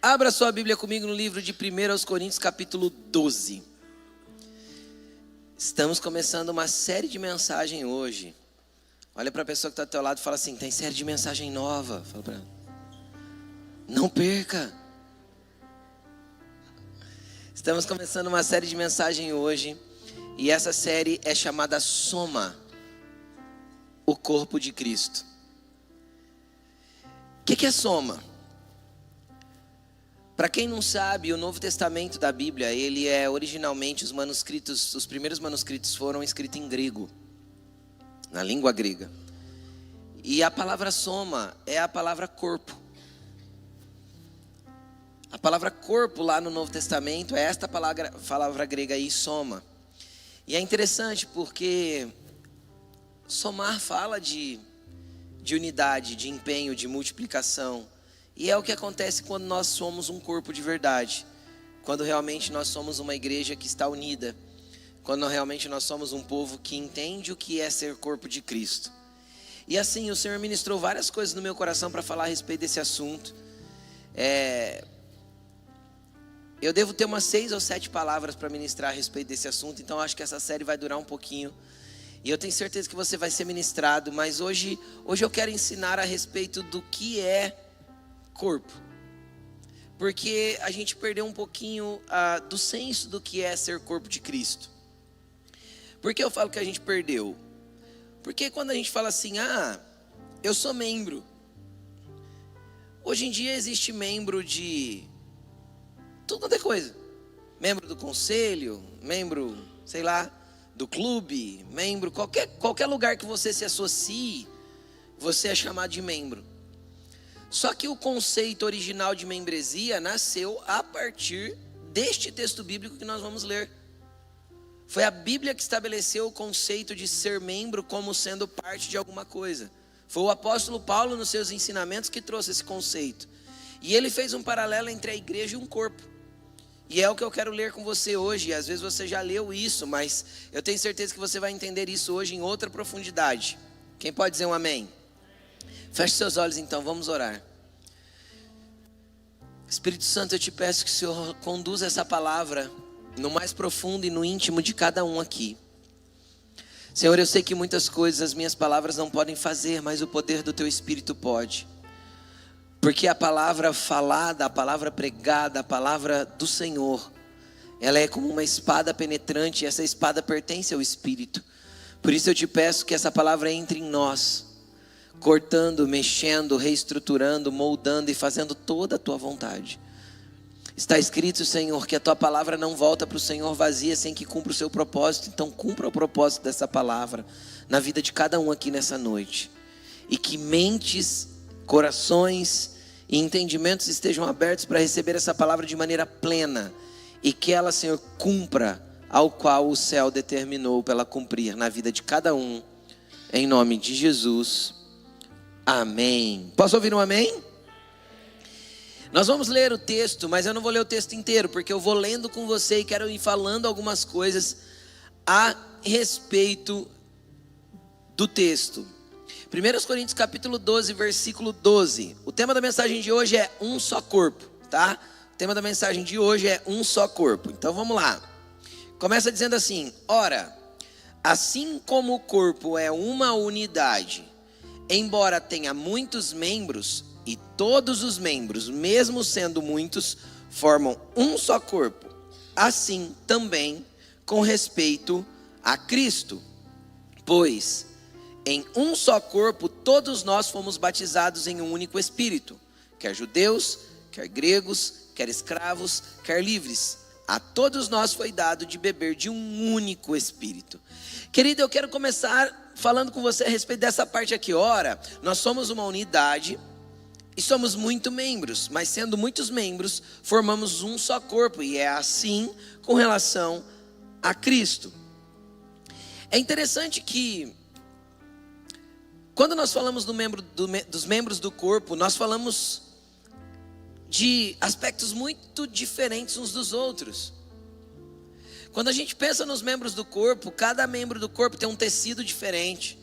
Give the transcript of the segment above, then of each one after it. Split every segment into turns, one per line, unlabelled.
Abra sua Bíblia comigo no livro de 1 Coríntios capítulo 12. Estamos começando uma série de mensagens hoje. Olha para a pessoa que está ao teu lado e fala assim: tem série de mensagem nova. Fala para ela: não perca. Estamos começando uma série de mensagens hoje. E essa série é chamada Soma, o corpo de Cristo. O que é soma? Para quem não sabe, o Novo Testamento da Bíblia, ele é originalmente os primeiros manuscritos foram escritos em grego, na língua grega. E a palavra soma é a palavra corpo. A palavra corpo lá no Novo Testamento é esta palavra grega aí, soma. E é interessante porque somar fala de unidade, de empenho, de multiplicação. E é o que acontece quando nós somos um corpo de verdade. Quando realmente nós somos uma igreja que está unida. Quando realmente nós somos um povo que entende o que é ser corpo de Cristo. E assim, o Senhor ministrou várias coisas no meu coração para falar a respeito desse assunto. Eu devo ter umas 6 ou 7 palavras para ministrar a respeito desse assunto. Então acho que essa série vai durar um pouquinho. E eu tenho certeza que você vai ser ministrado. Mas hoje eu quero ensinar a respeito do que é corpo, porque a gente perdeu um pouquinho do senso do que é ser corpo de Cristo. Por que eu falo que a gente perdeu? Porque quando a gente fala assim, eu sou membro. Hoje em dia existe membro de tudo quanto é coisa. Membro do conselho, membro, sei lá, do clube, membro, qualquer lugar que você se associe, você é chamado de membro. Só que o conceito original de membresia nasceu a partir deste texto bíblico que nós vamos ler. Foi a Bíblia que estabeleceu o conceito de ser membro como sendo parte de alguma coisa. Foi o apóstolo Paulo nos seus ensinamentos que trouxe esse conceito. E ele fez um paralelo entre a igreja e um corpo. E é o que eu quero ler com você hoje. E às vezes você já leu isso, mas eu tenho certeza que você vai entender isso hoje em outra profundidade. Quem pode dizer um amém? Feche seus olhos então, vamos orar. Espírito Santo, eu te peço que o Senhor conduza essa palavra no mais profundo e no íntimo de cada um aqui. Senhor, eu sei que muitas coisas as minhas palavras não podem fazer, mas o poder do Teu Espírito pode. Porque a palavra falada, a palavra pregada, a palavra do Senhor, ela é como uma espada penetrante, e essa espada pertence ao Espírito. Por isso eu te peço que essa palavra entre em nós, cortando, mexendo, reestruturando, moldando e fazendo toda a tua vontade. Está escrito, Senhor, que a tua palavra não volta para o Senhor vazia sem que cumpra o seu propósito. Então cumpra o propósito dessa palavra na vida de cada um aqui nessa noite. E que mentes, corações e entendimentos estejam abertos para receber essa palavra de maneira plena. E que ela, Senhor, cumpra ao qual o céu determinou para ela cumprir na vida de cada um. Em nome de Jesus. Amém. Posso ouvir um amém? Nós vamos ler o texto, mas eu não vou ler o texto inteiro, porque eu vou lendo com você e quero ir falando algumas coisas a respeito do texto. 1 Coríntios capítulo 12, versículo 12. O tema da mensagem de hoje é um só corpo, tá? O tema da mensagem de hoje é um só corpo. Então vamos lá. Começa dizendo assim: ora, assim como o corpo é uma unidade, embora tenha muitos membros, e todos os membros, mesmo sendo muitos, formam um só corpo, assim também com respeito a Cristo. Pois em um só corpo todos nós fomos batizados em um único Espírito, quer judeus, quer gregos, quer escravos, quer livres. A todos nós foi dado de beber de um único Espírito. Querido, eu quero começar falando com você a respeito dessa parte aqui. Ora, nós somos uma unidade e somos muitos membros, mas sendo muitos membros, formamos um só corpo. E é assim com relação a Cristo. É interessante que quando nós falamos dos membros do corpo, nós falamos de aspectos muito diferentes uns dos outros. Quando a gente pensa nos membros do corpo, cada membro do corpo tem um tecido diferente,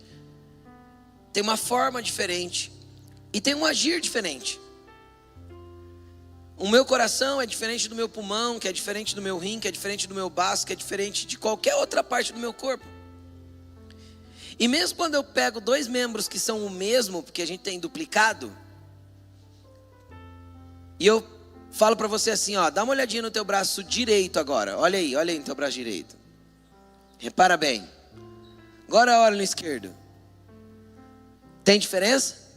tem uma forma diferente e tem um agir diferente. O meu coração é diferente do meu pulmão, que é diferente do meu rim, que é diferente do meu baço, que é diferente de qualquer outra parte do meu corpo. E mesmo quando eu pego 2 membros que são o mesmo, porque a gente tem duplicado, e eu falo para você assim, ó, dá uma olhadinha no teu braço direito agora. Olha aí no teu braço direito. Repara bem. Agora olha no esquerdo. Tem diferença?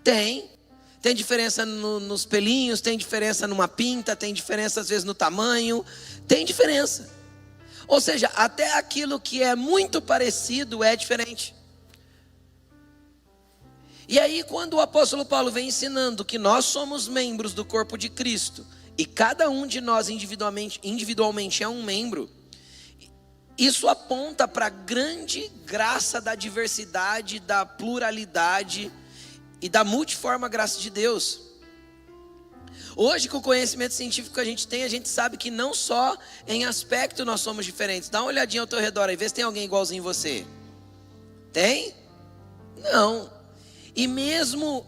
Tem. Tem diferença nos pelinhos, tem diferença numa pinta, tem diferença às vezes no tamanho, tem diferença. Ou seja, até aquilo que é muito parecido é diferente. E aí quando o apóstolo Paulo vem ensinando que nós somos membros do corpo de Cristo, e cada um de nós individualmente é um membro, isso aponta para a grande graça da diversidade, da pluralidade e da multiforme graça de Deus. Hoje, com o conhecimento científico que a gente sabe que não só em aspecto nós somos diferentes. Dá uma olhadinha ao teu redor aí, vê se tem alguém igualzinho você. Tem? Não. E mesmo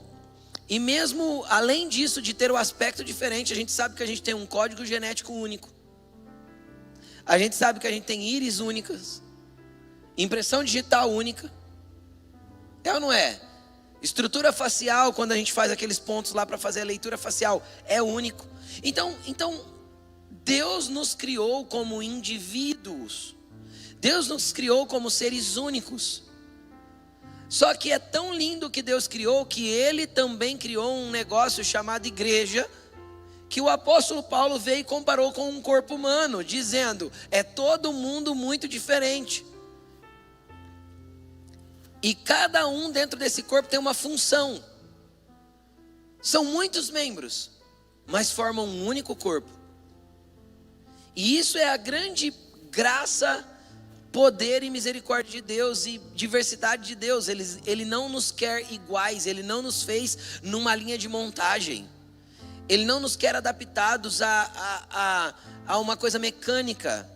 além disso, de ter o aspecto diferente, a gente sabe que a gente tem um código genético único. A gente sabe que a gente tem íris únicas, impressão digital única. É ou não é? Estrutura facial, quando a gente faz aqueles pontos lá para fazer a leitura facial, é único. Então, Deus nos criou como indivíduos. Deus nos criou como seres únicos. Só que é tão lindo que Deus criou, que Ele também criou um negócio chamado igreja, que o apóstolo Paulo veio e comparou com um corpo humano, dizendo, é todo mundo muito diferente. E cada um dentro desse corpo tem uma função. São muitos membros, mas formam um único corpo. E isso é a grande graça, poder e misericórdia de Deus e diversidade de Deus. Ele não nos quer iguais, Ele não nos fez numa linha de montagem. Ele não nos quer adaptados a uma coisa mecânica.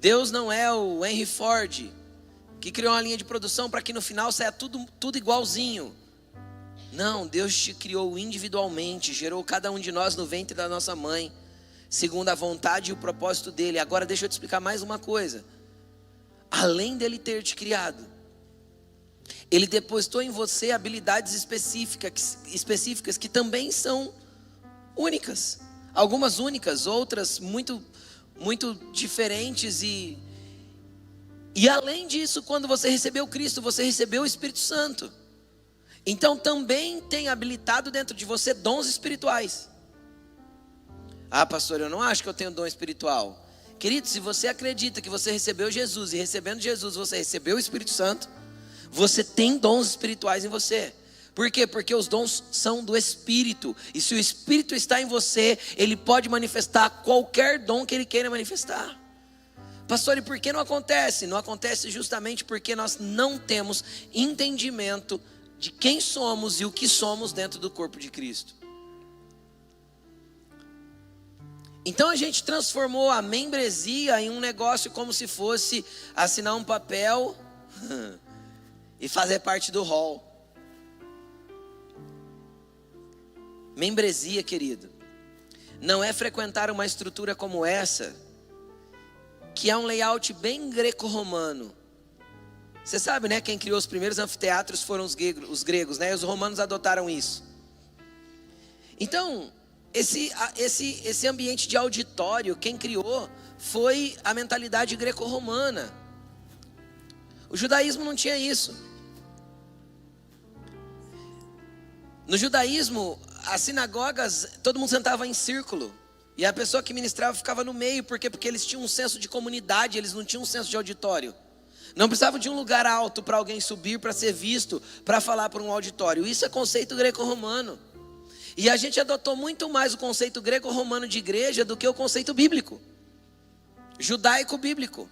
Deus não é o Henry Ford, que criou uma linha de produção para que no final saia tudo igualzinho. Não, Deus te criou individualmente, gerou cada um de nós no ventre da nossa mãe, segundo a vontade e o propósito dele. Agora deixa eu te explicar mais uma coisa. Além dele ter te criado, ele depositou em você habilidades específicas que também são únicas. Algumas únicas, outras muito, muito diferentes. E além disso, quando você recebeu Cristo, você recebeu o Espírito Santo. Então também tem habilitado dentro de você dons espirituais. Ah, pastor, eu não acho que eu tenho dom espiritual. Querido, se você acredita que você recebeu Jesus, e recebendo Jesus você recebeu o Espírito Santo, você tem dons espirituais em você. Por quê? Porque os dons são do Espírito. E se o Espírito está em você, Ele pode manifestar qualquer dom que Ele queira manifestar. Pastor, e por que não acontece? Não acontece justamente porque nós não temos entendimento de quem somos e o que somos dentro do corpo de Cristo. Então a gente transformou a membresia em um negócio como se fosse assinar um papel e fazer parte do hall. Membresia, querido, não é frequentar uma estrutura como essa, que é um layout bem greco-romano. Você sabe, né? Quem criou os primeiros anfiteatros foram os gregos, né? E os romanos adotaram isso. Então, esse ambiente de auditório, quem criou foi a mentalidade greco-romana. O judaísmo não tinha isso. No judaísmo, as sinagogas, todo mundo sentava em círculo. E a pessoa que ministrava ficava no meio. Por quê? Porque eles tinham um senso de comunidade, eles não tinham um senso de auditório. Não precisavam de um lugar alto para alguém subir, para ser visto, para falar para um auditório. Isso é conceito greco-romano. E a gente adotou muito mais o conceito greco-romano de igreja do que o conceito bíblico, judaico-bíblico.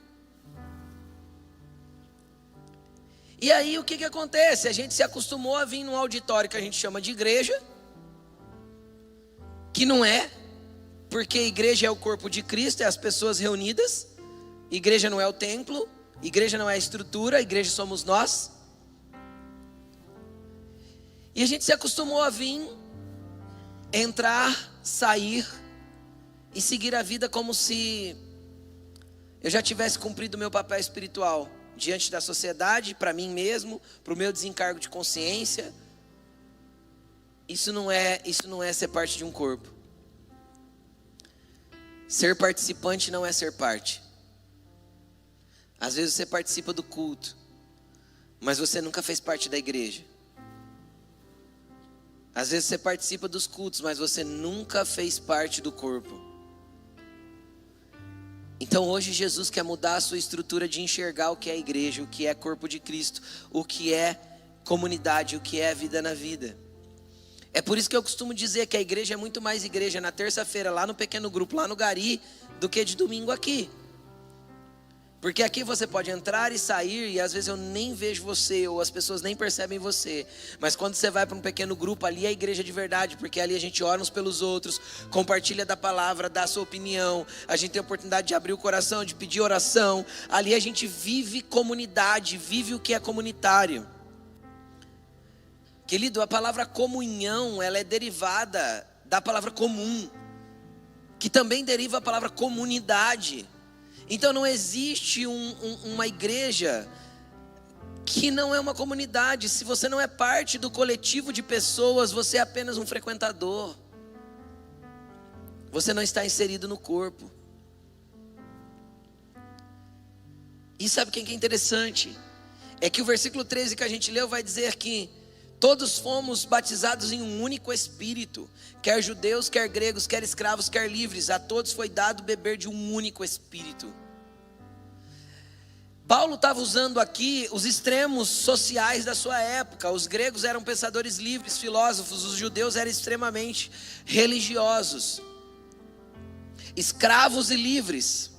E aí o que acontece? A gente se acostumou a vir num auditório que a gente chama de igreja, que não é, porque igreja é o corpo de Cristo, é as pessoas reunidas. Igreja não é o templo, igreja não é a estrutura, igreja somos nós. E a gente se acostumou a vir, entrar, sair e seguir a vida como se eu já tivesse cumprido o meu papel espiritual diante da sociedade, para mim mesmo, para o meu desencargo de consciência. Isso não é ser parte de um corpo. Ser participante não é ser parte. Às vezes você participa do culto, mas você nunca fez parte da igreja. Às vezes você participa dos cultos, mas você nunca fez parte do corpo. Então hoje Jesus quer mudar a sua estrutura de enxergar o que é igreja, o que é corpo de Cristo, o que é comunidade, o que é vida na vida. É por isso que eu costumo dizer que a igreja é muito mais igreja na terça-feira, lá no pequeno grupo, lá no Gari, do que de domingo aqui. Porque aqui você pode entrar e sair e às vezes eu nem vejo você, ou as pessoas nem percebem você. Mas quando você vai para um pequeno grupo, ali é a igreja de verdade, porque ali a gente ora uns pelos outros, compartilha da palavra, dá a sua opinião. A gente tem a oportunidade de abrir o coração, de pedir oração. Ali a gente vive comunidade, vive o que é comunitário. Querido, a palavra comunhão, ela é derivada da palavra comum, que também deriva a palavra comunidade. Então não existe uma igreja que não é uma comunidade. Se você não é parte do coletivo de pessoas, você é apenas um frequentador. Você não está inserido no corpo. E sabe o que é interessante? É que o versículo 13 que a gente leu vai dizer que todos fomos batizados em um único Espírito, quer judeus, quer gregos, quer escravos, quer livres, a todos foi dado beber de um único Espírito. Paulo estava usando aqui os extremos sociais da sua época. Os gregos eram pensadores livres, filósofos, os judeus eram extremamente religiosos, escravos e livres.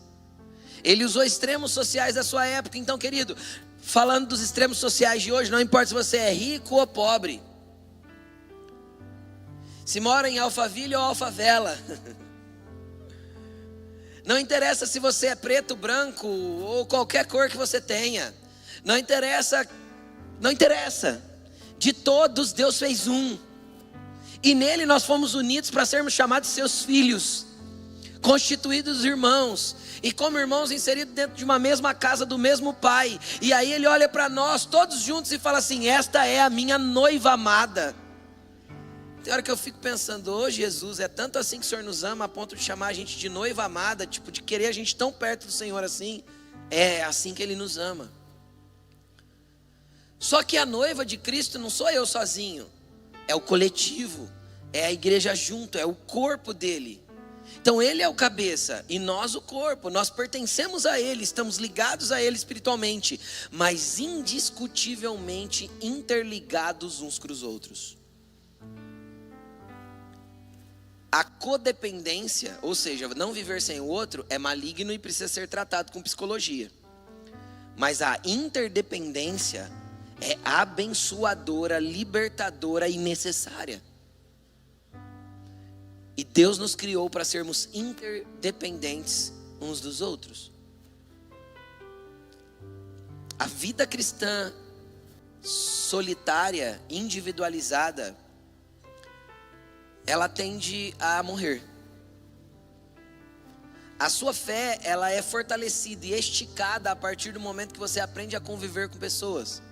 Ele usou extremos sociais da sua época. Então, querido, falando dos extremos sociais de hoje, não importa se você é rico ou pobre, se mora em Alphaville ou Alfavela, não interessa se você é preto, branco ou qualquer cor que você tenha, não interessa, de todos Deus fez um, e nele nós fomos unidos para sermos chamados seus filhos, constituídos irmãos, e como irmãos inseridos dentro de uma mesma casa do mesmo pai. E aí ele olha para nós todos juntos e fala assim: esta é a minha noiva amada. Tem hora que eu fico pensando: ô Jesus, é tanto assim que o Senhor nos ama a ponto de chamar a gente de noiva amada, tipo de querer a gente tão perto do Senhor assim? É assim que Ele nos ama. Só que a noiva de Cristo não sou eu sozinho, é o coletivo, é a igreja junto, é o corpo dele. Então Ele é o cabeça e nós o corpo, nós pertencemos a Ele, estamos ligados a Ele espiritualmente, mas indiscutivelmente interligados uns com os outros. A codependência, ou seja, não viver sem o outro, é maligno e precisa ser tratado com psicologia. Mas a interdependência é abençoadora, libertadora e necessária. E Deus nos criou para sermos interdependentes uns dos outros. A vida cristã solitária, individualizada, ela tende a morrer. A sua fé, ela é fortalecida e esticada a partir do momento que você aprende a conviver com pessoas.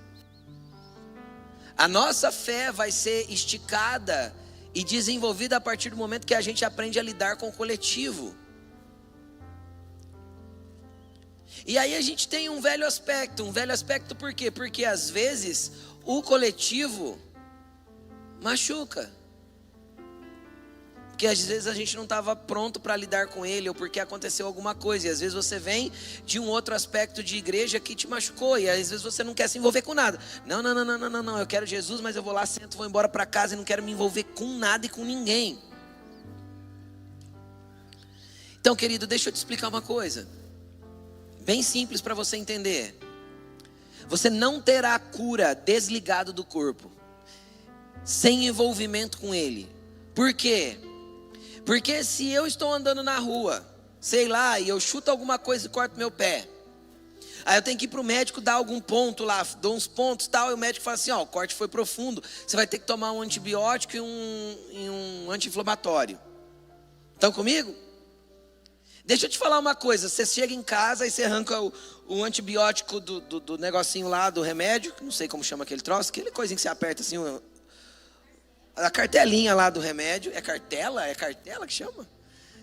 A nossa fé vai ser esticada e desenvolvida a partir do momento que a gente aprende a lidar com o coletivo. E aí a gente tem um velho aspecto por quê? Porque às vezes o coletivo machuca. Porque às vezes a gente não estava pronto para lidar com ele, ou porque aconteceu alguma coisa. E às vezes você vem de um outro aspecto de igreja que te machucou, e às vezes você não quer se envolver com nada. Não, eu quero Jesus, mas eu vou lá, sento, vou embora para casa e não quero me envolver com nada e com ninguém. Então, querido, deixa eu te explicar uma coisa bem simples para você entender. Você não terá cura desligado do corpo, sem envolvimento com ele. Por quê? Porque se eu estou andando na rua, sei lá, e eu chuto alguma coisa e corto meu pé, aí eu tenho que ir para o médico dar algum ponto lá, dou uns pontos e tal, e o médico fala assim: ó, o corte foi profundo, você vai ter que tomar um antibiótico e um anti-inflamatório. Estão comigo? Deixa eu te falar uma coisa. Você chega em casa e você arranca o antibiótico do negocinho lá, do remédio. Não sei como chama aquele troço. Aquele coisinho que você aperta assim. A cartelinha lá do remédio. É cartela? É cartela que chama?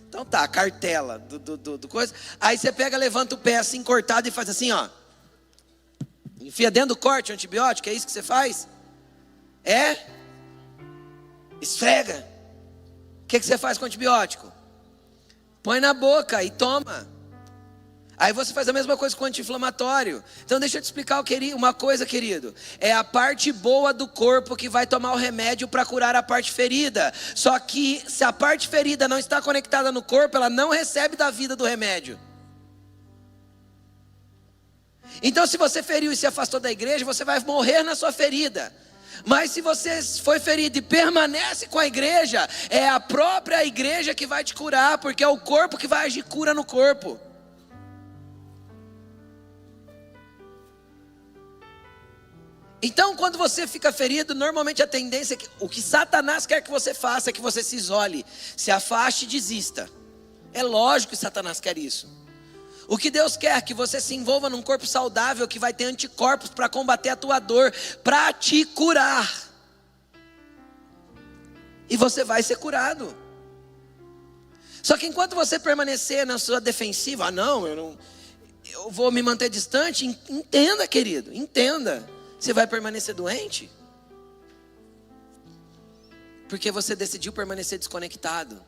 Então tá, a cartela do coisa. Aí você pega, levanta o pé assim cortado e faz assim, ó. Enfia dentro do corte o antibiótico. É isso que você faz? É? Esfrega. O que você faz com o antibiótico? Põe na boca e toma. Aí você faz a mesma coisa com o anti-inflamatório. Então deixa eu te explicar uma coisa, querido. É a parte boa do corpo que vai tomar o remédio para curar a parte ferida. Só que se a parte ferida não está conectada no corpo, ela não recebe da vida do remédio. Então se você feriu e se afastou da igreja, você vai morrer na sua ferida. Mas se você foi ferido e permanece com a igreja, é a própria igreja que vai te curar, porque é o corpo que vai agir cura no corpo. Então quando você fica ferido, normalmente a tendência é que o que Satanás quer que você faça é que você se isole, se afaste e desista. É lógico que Satanás quer isso. O que Deus quer é que você se envolva num corpo saudável, que vai ter anticorpos para combater a tua dor, para te curar. E você vai ser curado. Só que enquanto você permanecer na sua defensiva, eu vou me manter distante, entenda, querido, entenda. Você vai permanecer doente? Porque você decidiu permanecer desconectado.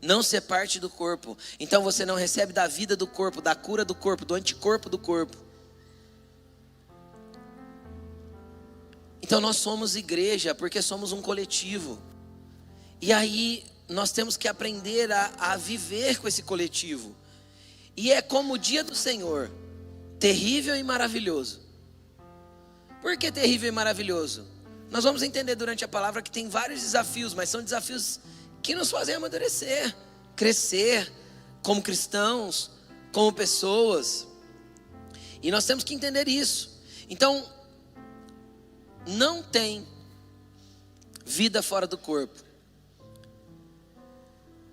Não ser parte do corpo. Então você não recebe da vida do corpo, da cura do corpo, do anticorpo do corpo. Então nós somos igreja porque somos um coletivo. E aí nós temos que aprender a viver com esse coletivo. E é como o dia do Senhor, terrível e maravilhoso. Por que terrível e maravilhoso? Nós vamos entender durante a palavra que tem vários desafios, mas são desafios que nos fazem amadurecer, crescer como cristãos, como pessoas. E nós temos que entender isso. Então, não tem vida fora do corpo.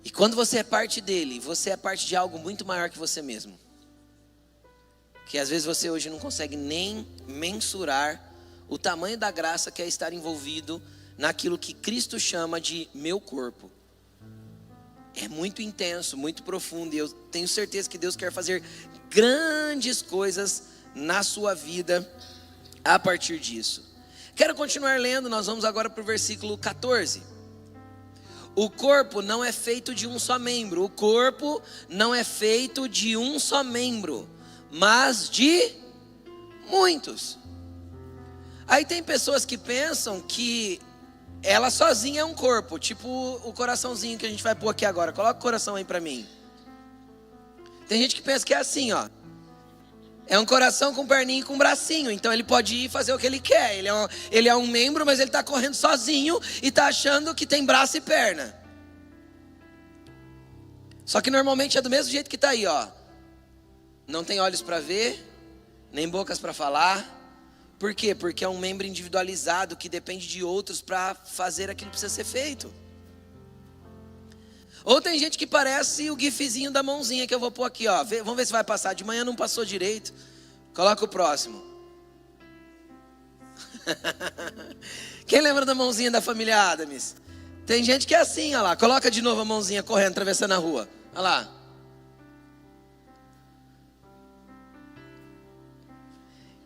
E quando você é parte dele, você é parte de algo muito maior que você mesmo. Que às vezes você hoje não consegue nem mensurar o tamanho da graça que é estar envolvido naquilo que Cristo chama de meu corpo. É muito intenso, muito profundo, e eu tenho certeza que Deus quer fazer grandes coisas na sua vida a partir disso. Quero continuar lendo, nós vamos agora para o versículo 14. O corpo não é feito de um só membro. O corpo não é feito de um só membro, mas de muitos. Aí tem pessoas que pensam que ela sozinha é um corpo, tipo o coraçãozinho que a gente vai pôr aqui agora. Coloca o coração aí pra mim. Tem gente que pensa que é assim, ó. É um coração com perninha e com bracinho. Então ele pode ir fazer o que ele quer. Ele é um membro, mas ele está correndo sozinho e está achando que tem braço e perna. Só que normalmente é do mesmo jeito que está aí, ó. Não tem olhos para ver, nem bocas para falar. Por quê? Porque é um membro individualizado que depende de outros para fazer aquilo que precisa ser feito. Ou tem gente que parece o gifzinho da mãozinha que eu vou pôr aqui, ó. Vamos ver se vai passar. De manhã não passou direito. Coloca o próximo. Quem lembra da mãozinha da família Adams? Tem gente que é assim, ó lá. Coloca de novo a mãozinha correndo, atravessando a rua. Olha lá.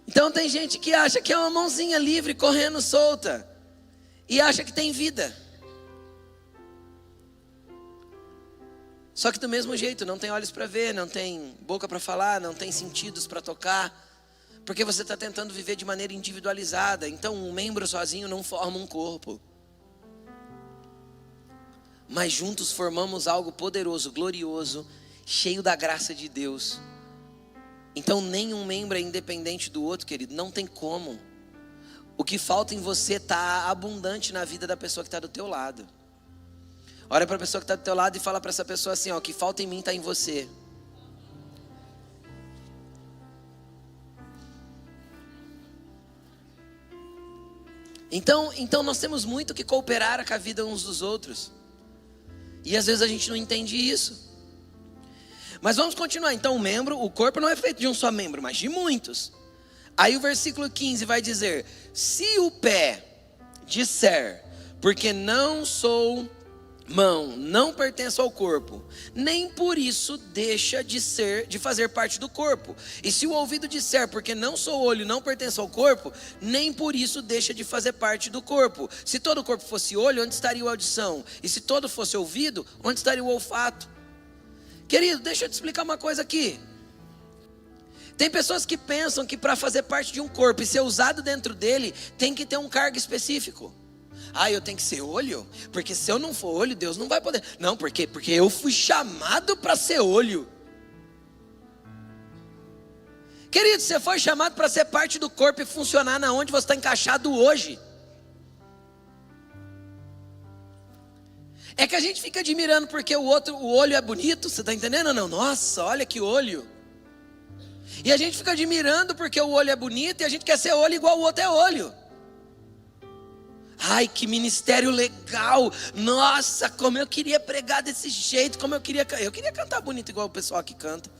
Então tem gente que acha que é uma mãozinha livre, correndo solta. E acha que tem vida. Só que do mesmo jeito, não tem olhos para ver, não tem boca para falar, não tem sentidos para tocar. Porque você está tentando viver de maneira individualizada. Então um membro sozinho não forma um corpo. Mas juntos formamos algo poderoso, glorioso, cheio da graça de Deus. Então nenhum membro é independente do outro, querido. Não tem como. O que falta em você está abundante na vida da pessoa que está do teu lado. Olha para a pessoa que está do teu lado e fala para essa pessoa assim, ó, o que falta em mim está em você. Então nós temos muito que cooperar com a vida uns dos outros. E às vezes a gente não entende isso. Mas vamos continuar. Então o corpo não é feito de um só membro, mas de muitos. Aí o versículo 15 vai dizer: se o pé disser, porque não sou mão, não pertenço ao corpo, nem por isso deixa de fazer parte do corpo. E se o ouvido disser, porque não sou olho, não pertenço ao corpo, nem por isso deixa de fazer parte do corpo. Se todo o corpo fosse olho, onde estaria a audição? E se todo fosse ouvido, onde estaria o olfato? Querido, deixa eu te explicar uma coisa aqui. Tem pessoas que pensam que para fazer parte de um corpo e ser usado dentro dele, tem que ter um cargo específico. Eu tenho que ser olho, porque se eu não for olho, Deus não vai poder. Não, porque eu fui chamado para ser olho. Querido, você foi chamado para ser parte do corpo e funcionar na onde você está encaixado hoje. É que a gente fica admirando porque o olho é bonito, você está entendendo ou não? Nossa, olha que olho. E a gente fica admirando porque o olho é bonito e a gente quer ser olho igual o outro é olho. Ai, que ministério legal. Nossa, como eu queria pregar desse jeito, como eu queria cantar bonito igual o pessoal que canta.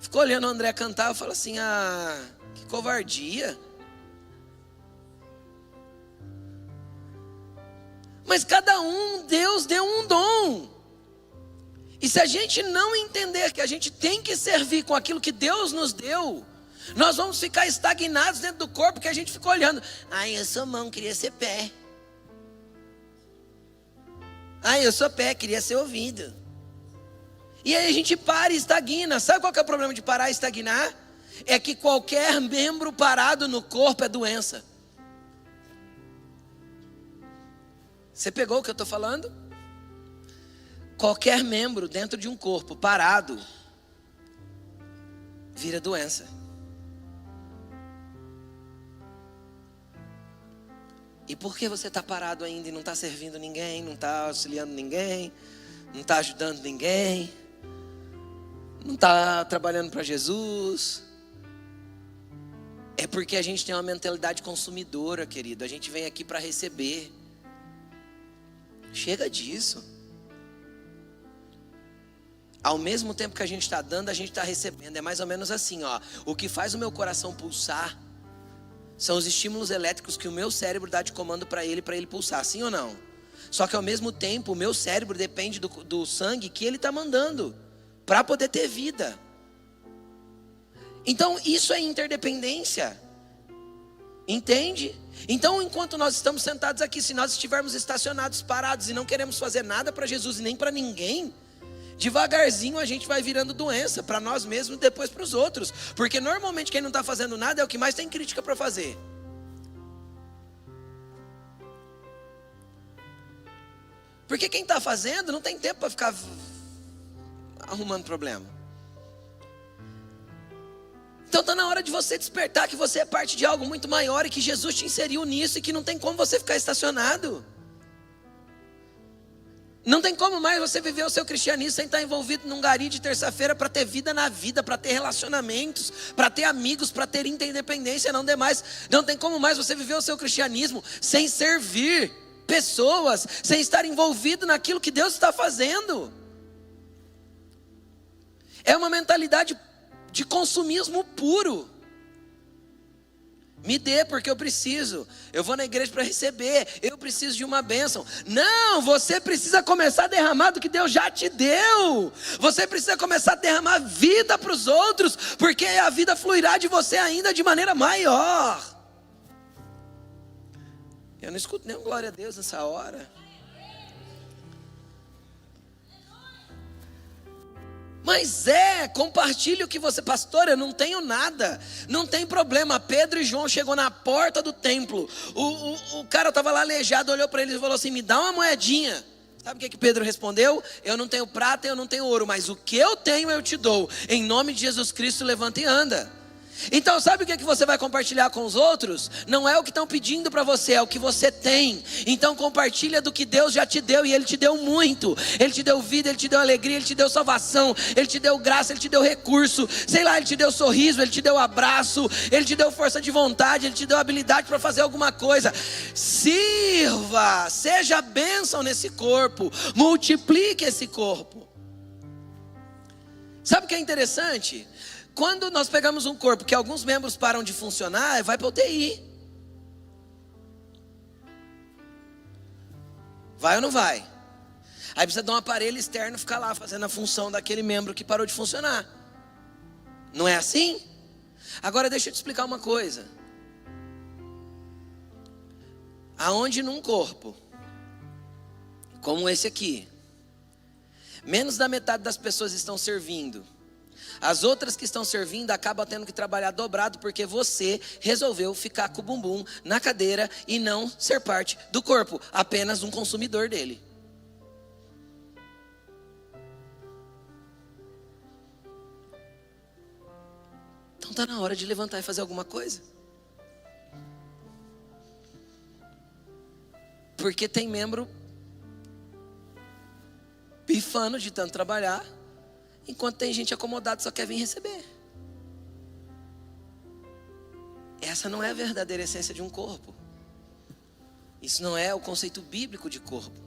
Ficou olhando o André cantar, eu falo assim: que covardia. Mas cada um, Deus deu um dom. E se a gente não entender que a gente tem que servir com aquilo que Deus nos deu, nós vamos ficar estagnados dentro do corpo, que a gente fica olhando. Eu sou mão, queria ser pé. Eu sou pé, queria ser ouvido. E aí a gente para e estagna. Sabe qual que é o problema de parar e estagnar? É que qualquer membro parado no corpo é doença. Você pegou o que eu estou falando? Qualquer membro dentro de um corpo parado vira doença. E por que você está parado ainda e não está servindo ninguém, não está auxiliando ninguém, não está ajudando ninguém, não está trabalhando para Jesus? É porque a gente tem uma mentalidade consumidora, querido. A gente vem aqui para receber. Chega disso. Ao mesmo tempo que a gente está dando, a gente está recebendo. É mais ou menos assim, ó. O que faz o meu coração pulsar são os estímulos elétricos que o meu cérebro dá de comando para ele pulsar, sim ou não? Só que ao mesmo tempo, o meu cérebro depende do sangue que ele está mandando para poder ter vida. Então isso é interdependência. Entende? Então enquanto nós estamos sentados aqui, se nós estivermos estacionados, parados e não queremos fazer nada para Jesus e nem para ninguém, devagarzinho a gente vai virando doença para nós mesmos e depois para os outros. Porque normalmente quem não está fazendo nada é o que mais tem crítica para fazer. Porque quem está fazendo não tem tempo para ficar arrumando problema. Então está na hora de você despertar que você é parte de algo muito maior e que Jesus te inseriu nisso e que não tem como você ficar estacionado. Não tem como mais você viver o seu cristianismo sem estar envolvido num gari de terça-feira para ter vida na vida, para ter relacionamentos, para ter amigos, para ter interdependência, não tem como mais você viver o seu cristianismo sem servir pessoas, sem estar envolvido naquilo que Deus está fazendo. É uma mentalidade de consumismo puro. Me dê porque eu preciso. Eu vou na igreja para receber. Eu preciso de uma bênção. Não, você precisa começar a derramar do que Deus já te deu. Você precisa começar a derramar vida para os outros, porque a vida fluirá de você ainda de maneira maior. Eu não escuto nenhum glória a Deus nessa hora. Mas compartilhe o que você... Pastor, eu não tenho nada. Não tem problema. Pedro e João chegou na porta do templo. O cara estava lá aleijado, olhou para eles e falou assim: me dá uma moedinha. Sabe o que Pedro respondeu? Eu não tenho prata, eu não tenho ouro, mas o que eu tenho eu te dou. Em nome de Jesus Cristo, levanta e anda. Então sabe o que é que você vai compartilhar com os outros? Não é o que estão pedindo para você, é o que você tem. Então compartilha do que Deus já te deu, e Ele te deu muito. Ele te deu vida, Ele te deu alegria, Ele te deu salvação, Ele te deu graça, Ele te deu recurso, sei lá, Ele te deu sorriso, Ele te deu abraço, Ele te deu força de vontade, Ele te deu habilidade para fazer alguma coisa. Sirva, seja bênção nesse corpo, multiplique esse corpo. Sabe o que é interessante? Quando nós pegamos um corpo que alguns membros param de funcionar, vai para UTI. Vai ou não vai? Aí precisa dar um aparelho externo ficar lá fazendo a função daquele membro que parou de funcionar. Não é assim? Agora deixa eu te explicar uma coisa. Aonde num corpo como esse aqui, menos da metade das pessoas estão servindo, as outras que estão servindo acabam tendo que trabalhar dobrado, porque você resolveu ficar com o bumbum na cadeira e não ser parte do corpo, apenas um consumidor dele. Então está na hora de levantar e fazer alguma coisa. Porque tem membro pifando de tanto trabalhar, enquanto tem gente acomodada só quer vir receber. Essa não é a verdadeira essência de um corpo. Isso não é o conceito bíblico de corpo.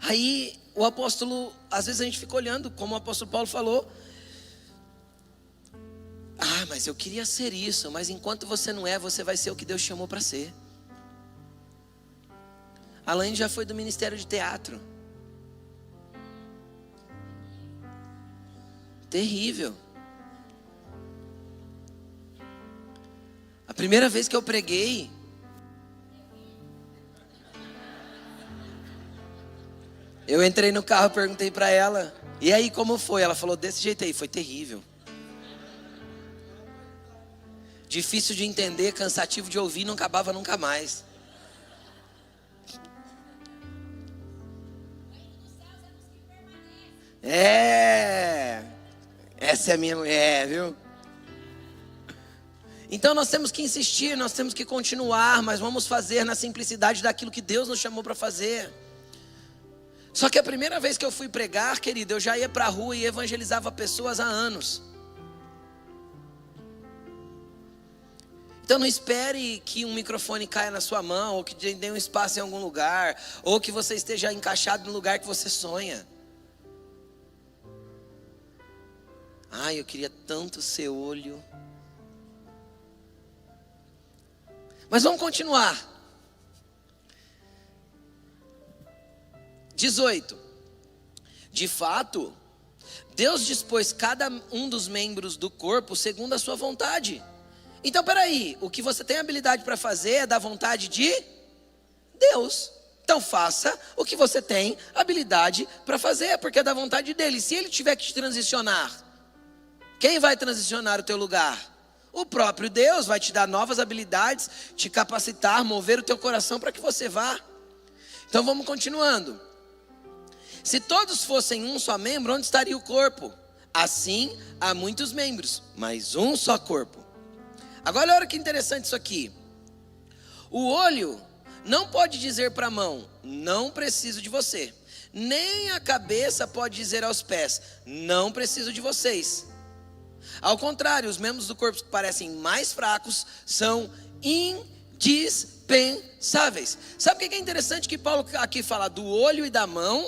Aí o apóstolo, às vezes a gente fica olhando, como o apóstolo Paulo falou: ah, mas eu queria ser isso. Mas enquanto você não é, você vai ser o que Deus chamou para ser. Alain já foi do ministério de teatro. Terrível. A primeira vez que eu preguei, eu entrei no carro e perguntei para ela: e aí, como foi? Ela falou desse jeito aí: foi terrível. Difícil de entender, cansativo de ouvir, não acabava nunca mais. Essa é a minha mulher, viu? Então nós temos que insistir, nós temos que continuar, mas vamos fazer na simplicidade daquilo que Deus nos chamou para fazer. Só que a primeira vez que eu fui pregar, querido, eu já ia para a rua e evangelizava pessoas há anos. Então não espere que um microfone caia na sua mão, ou que dê um espaço em algum lugar, ou que você esteja encaixado no lugar que você sonha. Ai, eu queria tanto ser olho. Mas vamos continuar. 18. De fato, Deus dispôs cada um dos membros do corpo segundo a sua vontade. Então, peraí, o que você tem habilidade para fazer é da vontade de Deus. Então faça o que você tem habilidade para fazer, porque é da vontade dele. Se ele tiver que te transicionar, quem vai transicionar o teu lugar? O próprio Deus vai te dar novas habilidades, te capacitar, mover o teu coração para que você vá. Então vamos continuando. Se todos fossem um só membro, onde estaria o corpo? Assim há muitos membros, mas um só corpo. Agora olha que interessante isso aqui. O olho não pode dizer para a mão: não preciso de você. Nem a cabeça pode dizer aos pés: não preciso de vocês. Ao contrário, os membros do corpo que parecem mais fracos são indispensáveis. Sabe o que é interessante? Que Paulo aqui fala do olho e da mão,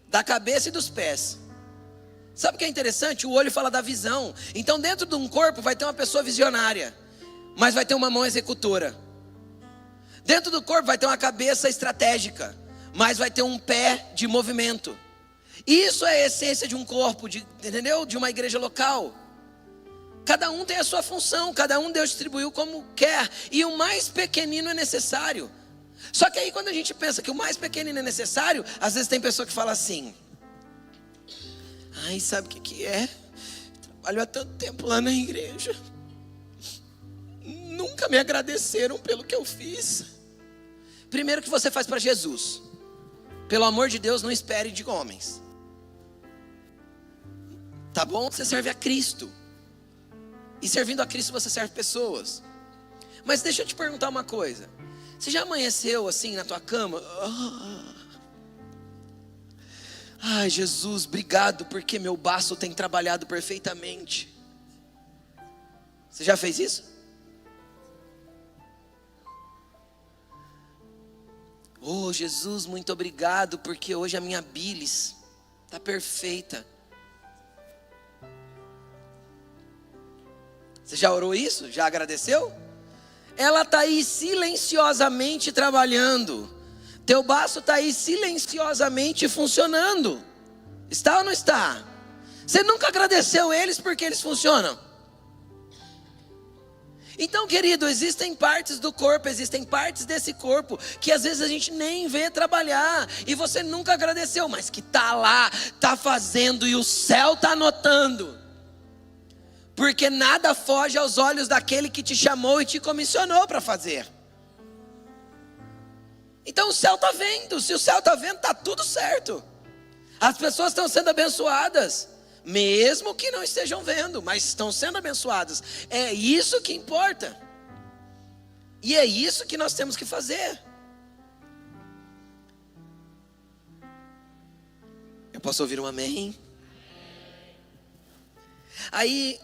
da cabeça e dos pés. Sabe o que é interessante? O olho fala da visão. Então dentro de um corpo vai ter uma pessoa visionária, mas vai ter uma mão executora. Dentro do corpo vai ter uma cabeça estratégica, mas vai ter um pé de movimento. Isso é a essência de um corpo, entendeu? De uma igreja local. Cada um tem a sua função, cada um Deus distribuiu como quer, e o mais pequenino é necessário. Só que aí quando a gente pensa que o mais pequenino é necessário, às vezes tem pessoa que fala assim: ai, sabe o que é? Trabalho há tanto tempo lá na igreja, nunca me agradeceram pelo que eu fiz. Primeiro, que você faz para Jesus. Pelo amor de Deus, não espere de homens. Tá bom? Você serve a Cristo. E servindo a Cristo você serve pessoas. Mas deixa eu te perguntar uma coisa. Você já amanheceu assim na tua cama? Ai, Jesus, obrigado porque meu baço tem trabalhado perfeitamente. Você já fez isso? Oh, Jesus, muito obrigado porque hoje a minha bilis está perfeita. Você já orou isso? Já agradeceu? Ela está aí silenciosamente trabalhando. Teu baço está aí silenciosamente funcionando. Está ou não está? Você nunca agradeceu eles porque eles funcionam? Então, querido, existem partes do corpo, existem partes desse corpo que às vezes a gente nem vê trabalhar e você nunca agradeceu, mas que está lá, está fazendo e o céu está notando. Porque nada foge aos olhos daquele que te chamou e te comissionou para fazer. Então o céu está vendo, se o céu está vendo, está tudo certo. As pessoas estão sendo abençoadas, mesmo que não estejam vendo, mas estão sendo abençoadas. É isso que importa. E é isso que nós temos que fazer. Eu posso ouvir um amém? Aí,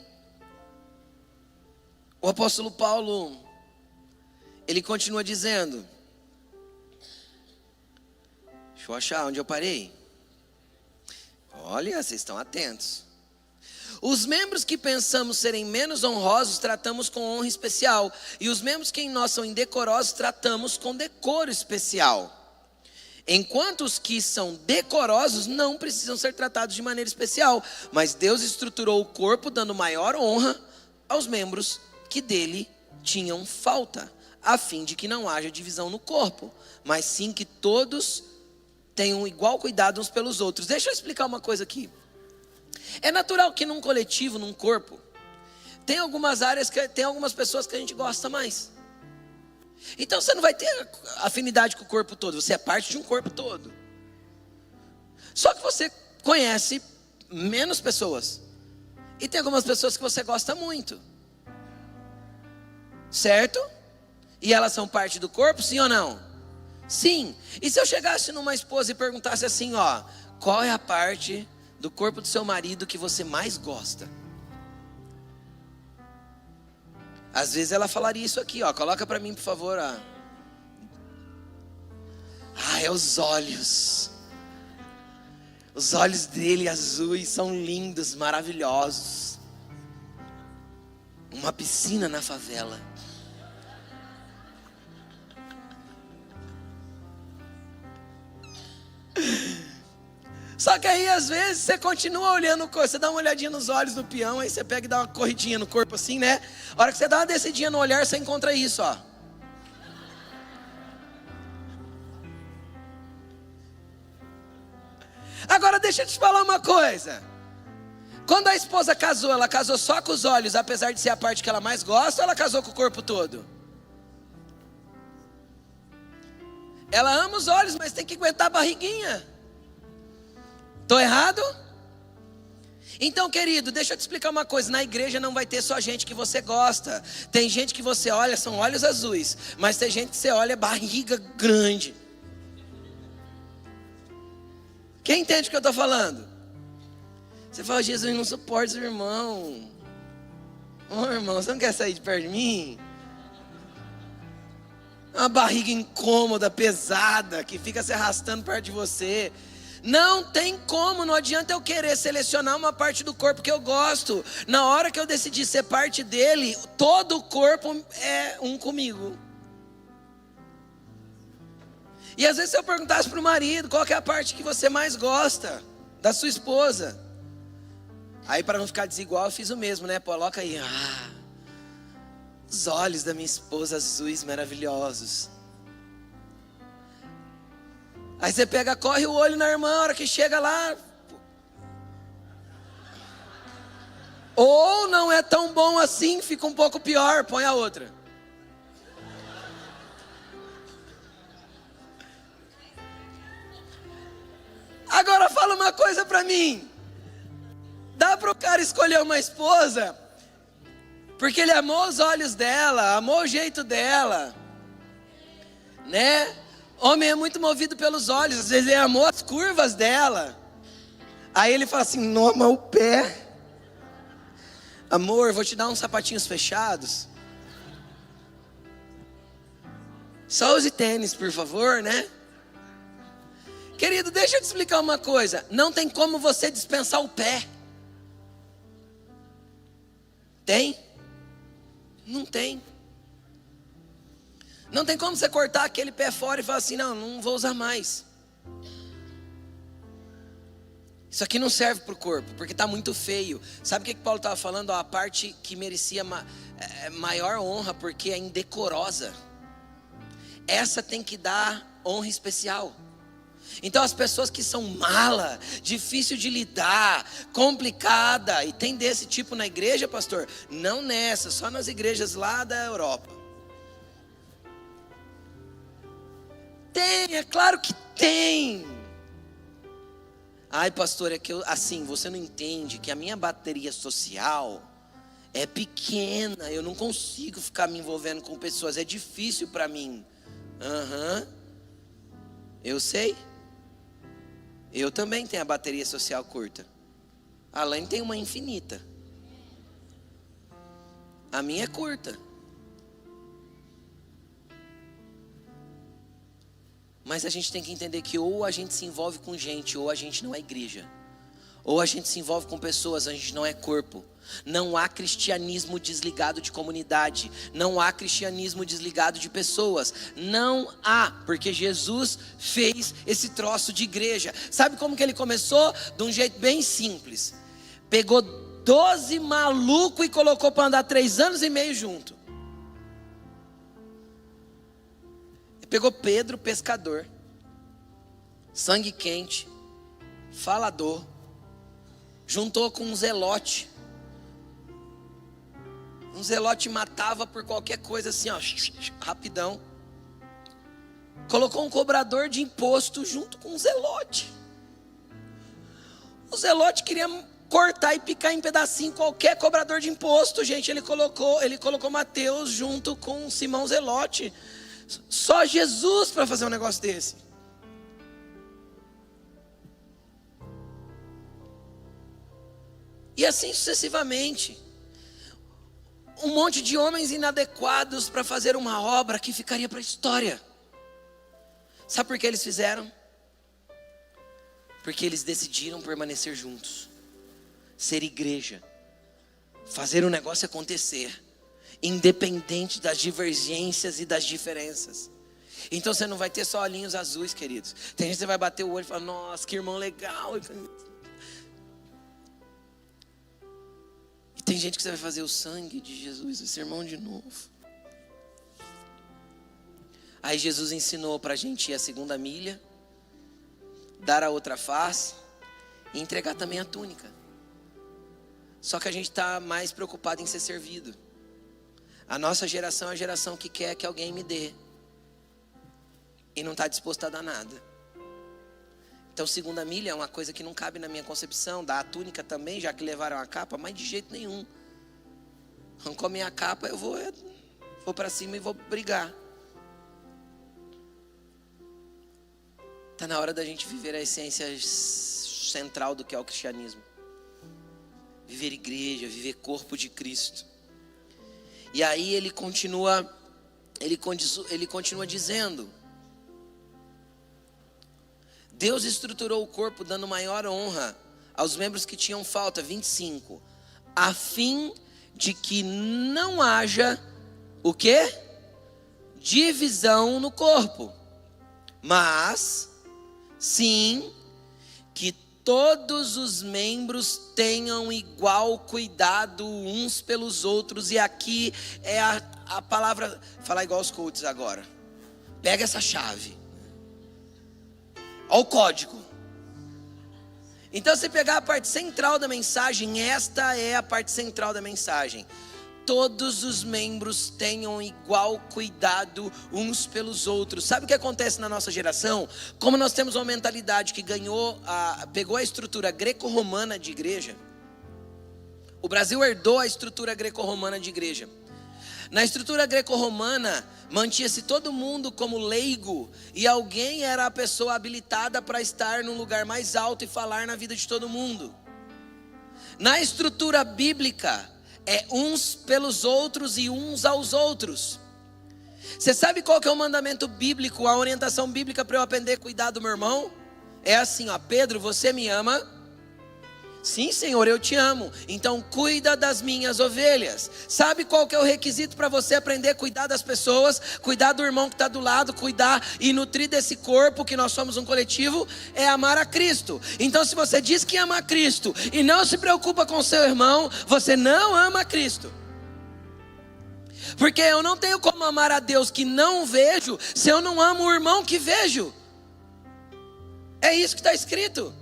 o apóstolo Paulo, ele continua dizendo, deixa eu achar onde eu parei. Olha, vocês estão atentos. Os membros que pensamos serem menos honrosos, tratamos com honra especial. E os membros que em nós são indecorosos, tratamos com decoro especial. Enquanto os que são decorosos não precisam ser tratados de maneira especial. Mas Deus estruturou o corpo dando maior honra aos membros que dele tinham falta, a fim de que não haja divisão no corpo, mas sim que todos tenham igual cuidado uns pelos outros. Deixa eu explicar uma coisa aqui. É natural que num coletivo, num corpo, tem algumas áreas, tem algumas pessoas que a gente gosta mais. Então você não vai ter afinidade com o corpo todo, você é parte de um corpo todo. Só que você conhece menos pessoas. E tem algumas pessoas que você gosta muito. Certo? E elas são parte do corpo, sim ou não? Sim. E se eu chegasse numa esposa e perguntasse assim, ó, qual é a parte do corpo do seu marido que você mais gosta? Às vezes ela falaria isso aqui, ó, coloca pra mim por favor, ó. É os olhos. Os olhos dele azuis são lindos, maravilhosos. Uma piscina na favela. Só que aí às vezes você continua olhando, você dá uma olhadinha nos olhos do peão, aí você pega e dá uma corridinha no corpo assim, né? A hora que você dá uma descidinha no olhar, você encontra isso, ó. Agora deixa eu te falar uma coisa. Quando a esposa casou, ela casou só com os olhos, apesar de ser a parte que ela mais gosta, ou ela casou com o corpo todo? Ela ama os olhos, mas tem que aguentar a barriguinha. Estou errado? Então, querido, deixa eu te explicar uma coisa. Na igreja não vai ter só gente que você gosta. Tem gente que você olha, são olhos azuis. Mas tem gente que você olha, barriga grande. Quem entende o que eu estou falando? Você fala, Jesus, não suporta seu irmão. Ô irmão, você não quer sair de perto de mim? Uma barriga incômoda, pesada, que fica se arrastando perto de você. Não tem como, não adianta eu querer selecionar uma parte do corpo que eu gosto. Na hora que eu decidi ser parte dele, todo o corpo é um comigo. E às vezes se eu perguntasse para o marido, qual que é a parte que você mais gosta da sua esposa? Aí para não ficar desigual eu fiz o mesmo, né? Coloca aí, os olhos da minha esposa azuis maravilhosos. Aí você pega, corre o olho na irmã, a hora que chega lá. Ou não é tão bom assim, fica um pouco pior, põe a outra. Agora fala uma coisa pra mim. Dá pro cara escolher uma esposa Porque ele amou os olhos dela, amou o jeito dela, né? Homem é muito movido pelos olhos, às vezes ele amou as curvas dela. Aí ele fala assim, não, ama o pé. Amor, vou te dar uns sapatinhos fechados. Só use tênis, por favor, né? Querido, deixa eu te explicar uma coisa. Não tem como você dispensar o pé. Tem? Não tem. Não tem como você cortar aquele pé fora e falar assim, não vou usar mais. Isso aqui não serve para o corpo, porque está muito feio. Sabe o que Paulo estava falando? A parte que merecia maior honra, porque é indecorosa. Essa tem que dar honra especial. Então as pessoas que são mala, difícil de lidar, complicada, e tem desse tipo na igreja, pastor? Não nessa, só nas igrejas lá da Europa. Tem, é claro que tem. Ai, pastor, é que você não entende que a minha bateria social é pequena, eu não consigo ficar me envolvendo com pessoas, é difícil para mim. Eu sei. Eu também tenho a bateria social curta. A Laine tem uma infinita. A minha é curta. Mas a gente tem que entender que ou a gente se envolve com gente, ou a gente não é igreja. Ou a gente se envolve com pessoas, a gente não é corpo. Não há cristianismo desligado de comunidade. Não há cristianismo desligado de pessoas. Não há, porque Jesus fez esse troço de igreja. Sabe como que ele começou? De um jeito bem simples. Pegou 12 malucos e colocou para andar 3 anos e meio junto. Pegou Pedro, pescador, sangue quente, falador, juntou com um zelote. Um zelote matava por qualquer coisa assim, ó, rapidão. Colocou um cobrador de imposto junto com um zelote. O zelote queria cortar e picar em pedacinho qualquer cobrador de imposto, gente. Ele colocou Mateus junto com Simão Zelote. Só Jesus para fazer um negócio desse. E assim sucessivamente. Um monte de homens inadequados para fazer uma obra que ficaria para a história. Sabe por que eles fizeram? Porque eles decidiram permanecer juntos. Ser igreja. Fazer o negócio acontecer. Independente das divergências e das diferenças. Então você não vai ter só olhinhos azuis, queridos. Tem gente que você vai bater o olho e falar, nossa, que irmão legal. E tem gente que você vai fazer o sangue de Jesus, esse irmão de novo. Aí Jesus ensinou para a gente ir a 2ª milha, dar a outra face e entregar também a túnica. Só que a gente está mais preocupado em ser servido. A nossa geração é a geração que quer que alguém me dê. E não está disposto a dar nada. Então 2ª milha é uma coisa que não cabe na minha concepção. Dar a túnica também, já que levaram a capa, mas de jeito nenhum. Arrancou a minha capa, eu vou para cima e vou brigar. Está na hora da gente viver a essência central do que é o cristianismo. Viver igreja, viver corpo de Cristo. E aí ele continua dizendo: Deus estruturou o corpo dando maior honra aos membros que tinham falta, 25, a fim de que não haja o quê? Divisão no corpo, mas sim que todos os membros tenham igual cuidado uns pelos outros. E aqui é a palavra, falar igual os coaches agora. Pega essa chave. Olha o código. Então se pegar a parte central da mensagem, esta é a parte central da mensagem. Todos os membros tenham igual cuidado uns pelos outros. Sabe o que acontece na nossa geração? Como nós temos uma mentalidade que pegou a estrutura greco-romana de igreja. O Brasil herdou a estrutura greco-romana de igreja. Na estrutura greco-romana, mantinha-se todo mundo como leigo, e alguém era a pessoa habilitada para estar num lugar mais alto e falar na vida de todo mundo. Na estrutura bíblica, é uns pelos outros e uns aos outros. Você sabe qual que é o mandamento bíblico, a orientação bíblica para eu aprender a cuidar do meu irmão? É assim, ó: Pedro, você me ama? Sim, Senhor, eu te amo. Então cuida das minhas ovelhas. Sabe qual que é o requisito para você aprender a cuidar das pessoas? Cuidar do irmão que está do lado, cuidar e nutrir desse corpo, que nós somos um coletivo, é amar a Cristo. Então se você diz que ama a Cristo e não se preocupa com seu irmão, você não ama a Cristo. Porque eu não tenho como amar a Deus que não vejo, se eu não amo o irmão que vejo. É isso que está escrito.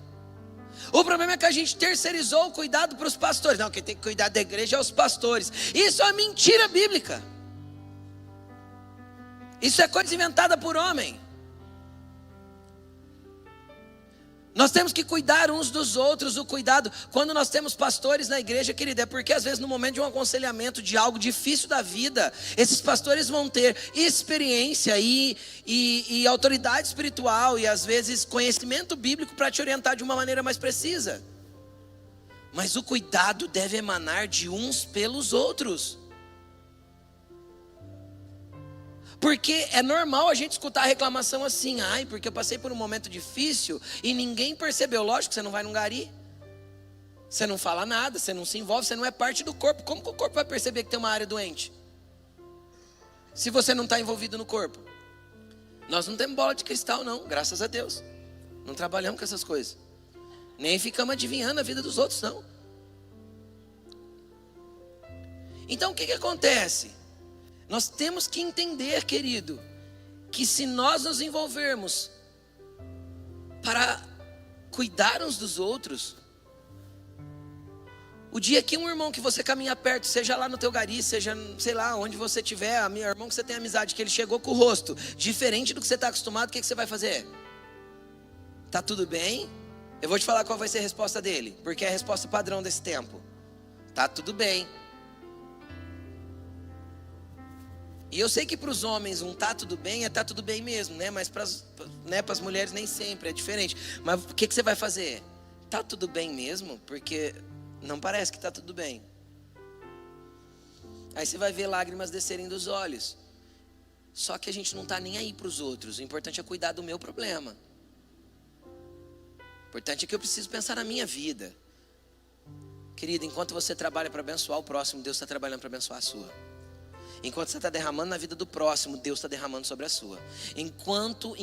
O problema é que a gente terceirizou o cuidado para os pastores. Não, quem tem que cuidar da igreja é os pastores. Isso é mentira bíblica. Isso é coisa inventada por homem. Nós temos que cuidar uns dos outros. O cuidado, quando nós temos pastores na igreja, querida, é porque às vezes no momento de um aconselhamento de algo difícil da vida, esses pastores vão ter experiência e autoridade espiritual e às vezes conhecimento bíblico para te orientar de uma maneira mais precisa. Mas o cuidado deve emanar de uns pelos outros. Porque é normal a gente escutar a reclamação assim: ai, porque eu passei por um momento difícil e ninguém percebeu. Lógico que você não vai num gari, você não fala nada, você não se envolve, você não é parte do corpo. Como que o corpo vai perceber que tem uma área doente, se você não está envolvido no corpo? Nós não temos bola de cristal não, graças a Deus. Não trabalhamos com essas coisas. Nem ficamos adivinhando a vida dos outros não. Então o que acontece? Nós temos que entender, querido, que se nós nos envolvermos para cuidar uns dos outros, o dia que um irmão que você caminha perto, seja lá no teu gari, seja, sei lá, onde você estiver, irmão que você tem amizade, que ele chegou com o rosto diferente do que você está acostumado, o que você vai fazer? Tá tudo bem? Eu vou te falar qual vai ser a resposta dele, porque é a resposta padrão desse tempo. Tá tudo bem. E eu sei que para os homens um tá tudo bem é tá tudo bem mesmo, né? Mas para as mulheres nem sempre, é diferente. Mas o que você vai fazer? Tá tudo bem mesmo? Porque não parece que tá tudo bem. Aí você vai ver lágrimas descerem dos olhos. Só que a gente não tá nem aí para os outros. O importante é cuidar do meu problema. O importante é que eu preciso pensar na minha vida. Querida, enquanto você trabalha para abençoar o próximo, Deus está trabalhando para abençoar a sua. Enquanto você está derramando na vida do próximo, Deus está derramando sobre a sua. Enquanto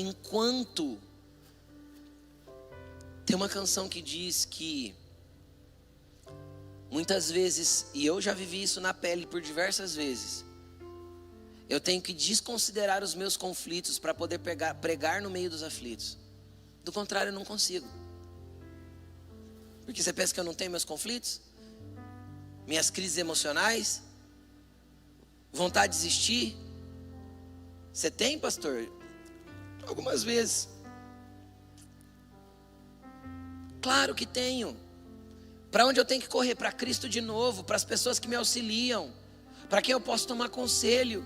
tem uma canção que diz que muitas vezes, e eu já vivi isso na pele por diversas vezes, eu tenho que desconsiderar os meus conflitos para poder pregar no meio dos aflitos. Do contrário, eu não consigo. Porque você pensa que eu não tenho meus conflitos? Minhas crises emocionais? Vontade de desistir? Você tem, pastor? Algumas vezes. Claro que tenho. Para onde eu tenho que correr? Para Cristo de novo, para as pessoas que me auxiliam, para quem eu posso tomar conselho.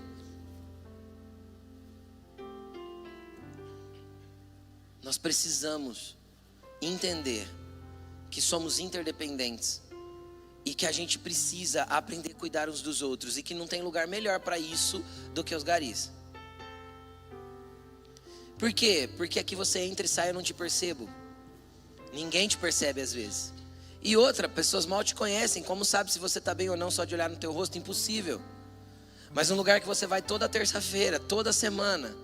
Nós precisamos entender que somos interdependentes e que a gente precisa aprender a cuidar uns dos outros e que não tem lugar melhor para isso do que os garis. Por quê? Porque aqui você entra e sai e eu não te percebo. Ninguém te percebe às vezes. E outra, pessoas mal te conhecem. Como sabe se você está bem ou não só de olhar no teu rosto? Impossível. Mas um lugar que você vai toda terça-feira, toda semana,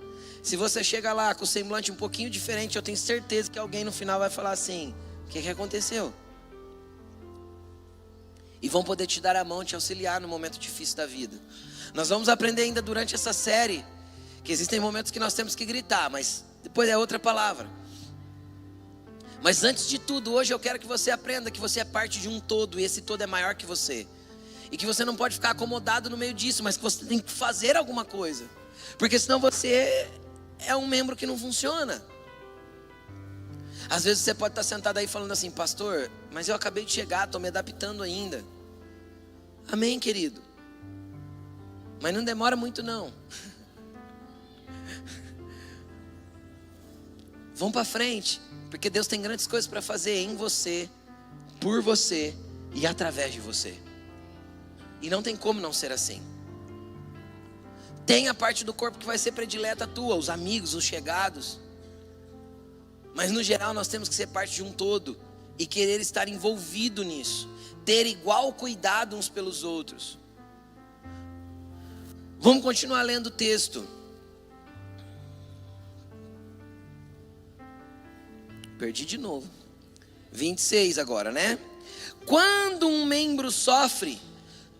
se você chega lá com o semblante um pouquinho diferente, eu tenho certeza que alguém no final vai falar assim: o que aconteceu? E vão poder te dar a mão, te auxiliar no momento difícil da vida. Nós vamos aprender ainda durante essa série que existem momentos que nós temos que gritar, mas depois é outra palavra. Mas antes de tudo, hoje eu quero que você aprenda que você é parte de um todo, e esse todo é maior que você. E que você não pode ficar acomodado no meio disso, mas que você tem que fazer alguma coisa. Porque senão você é um membro que não funciona. Às vezes você pode estar sentado aí falando assim: pastor, mas eu acabei de chegar, estou me adaptando ainda. Amém, querido? Mas não demora muito não. Vamos para frente, porque Deus tem grandes coisas para fazer em você, por você e através de você. E não tem como não ser assim. Tem a parte do corpo que vai ser predileta tua, os amigos, os chegados. Mas no geral nós temos que ser parte de um todo e querer estar envolvido nisso, ter igual cuidado uns pelos outros. Vamos continuar lendo o texto. Perdi de novo. 26 agora, né? Quando um membro sofre,